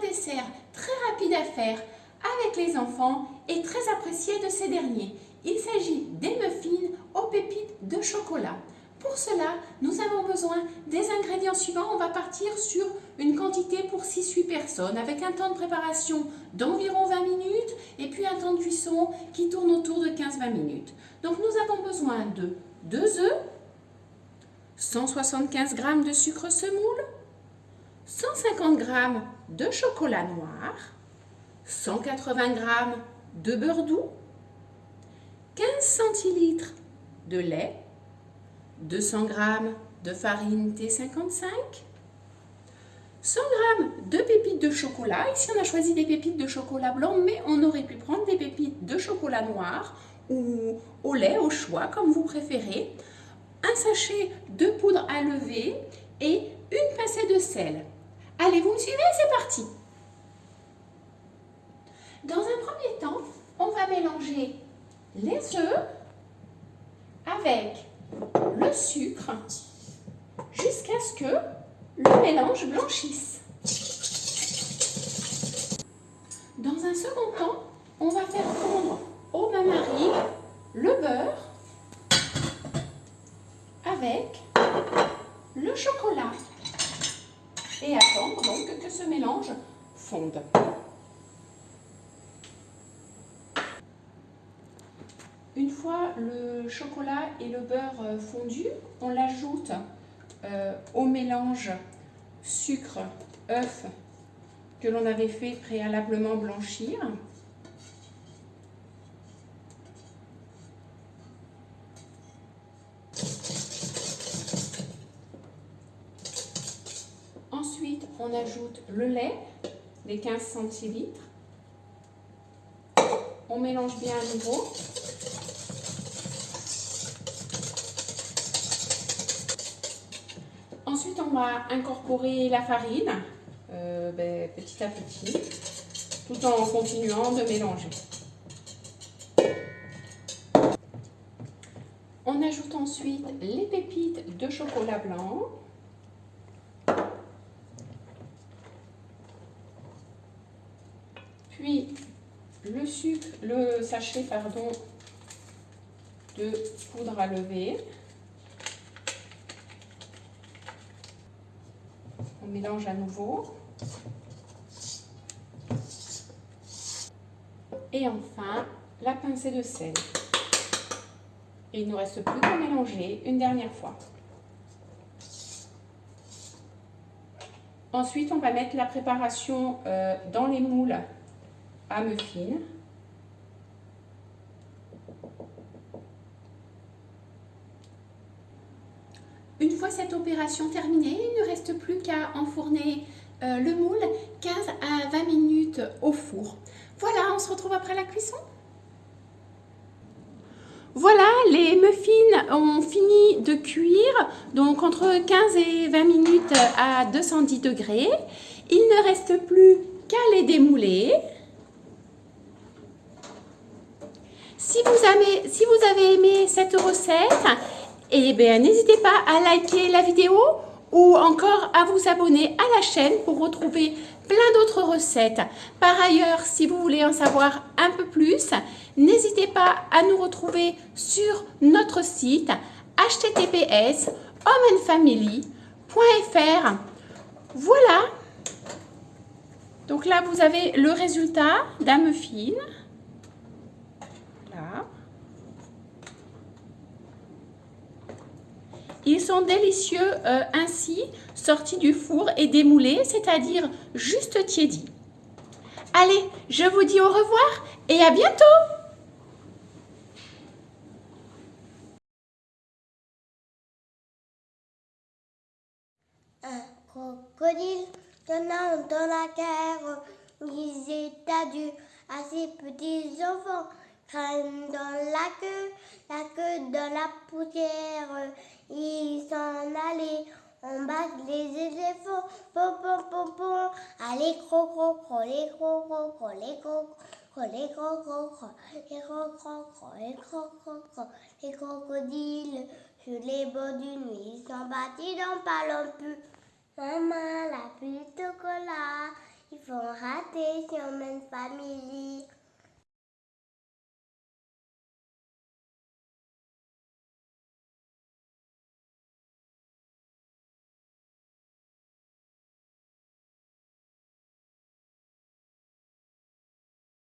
dessert très rapide à faire avec les enfants et très apprécié de ces derniers. Il s'agit des muffins aux pépites de chocolat. Pour cela, nous avons besoin des ingrédients suivants. On va partir sur une quantité pour 6-8 personnes avec un temps de préparation d'environ 20 minutes et puis un temps de cuisson qui tourne autour de 15-20 minutes. Donc nous avons besoin de 2 œufs, 175 g de sucre semoule, 150 g de chocolat noir, 180 g de beurre doux, 15 centilitres de lait, 200 g de farine T55, 100 g de pépites de chocolat. Ici, on a choisi des pépites de chocolat blanc, mais on aurait pu prendre des pépites de chocolat noir ou au lait, au choix, comme vous préférez. Un sachet de poudre à lever et une pincée de sel. Allez, vous me suivez? C'est parti! Dans un premier temps, on va mélanger les œufs avec le sucre jusqu'à ce que le mélange blanchisse. Dans un second temps, on va faire fondre au bain-marie le beurre avec le chocolat et attendre donc que ce mélange fonde. Une fois le chocolat et le beurre fondus, on l'ajoute au mélange sucre-œuf que l'on avait fait préalablement blanchir. Ensuite, on ajoute le lait, les 15 centilitres. On mélange bien à nouveau. Ensuite, on va incorporer la farine petit à petit, tout en continuant de mélanger. On ajoute ensuite les pépites de chocolat blanc. Puis le sachet de poudre à lever. On mélange à nouveau. Et enfin, la pincée de sel. Et il ne nous reste plus qu'à mélanger une dernière fois. Ensuite, on va mettre la préparation dans les moules à muffins. Une fois cette opération terminée, il ne reste plus qu'à enfourner le moule 15 à 20 minutes au four. Voilà, on se retrouve après la cuisson. Voilà, les muffins ont fini de cuire, donc entre 15 et 20 minutes à 210 degrés. Il ne reste plus qu'à les démouler. Si vous avez aimé cette recette, eh bien, n'hésitez pas à liker la vidéo ou encore à vous abonner à la chaîne pour retrouver plein d'autres recettes. Par ailleurs, si vous voulez en savoir un peu plus, n'hésitez pas à nous retrouver sur notre site https://homeandfamily.fr. Voilà. Donc là, vous avez le résultat d'un muffin. Voilà. Ils sont délicieux ainsi, sortis du four et démoulés, c'est-à-dire juste tiédis. Allez, je vous dis au revoir et à bientôt! Un crocodile tenant dans la terre disait adieu à ses petits enfants. Crâne dans la queue dans la poussière. Ils s'en allaient, on bat les éléphants. Pom pom pom pom, allez cro cro cro, les cro cro cro, les cro cro, les cro cro cro, les cro cro cro, les cro cro cro, les crocodiles sur les bords du nuit s'en battent, ils n'en parlent plus. Maman, la pluie de chocolat, ils vont rater sur une famille.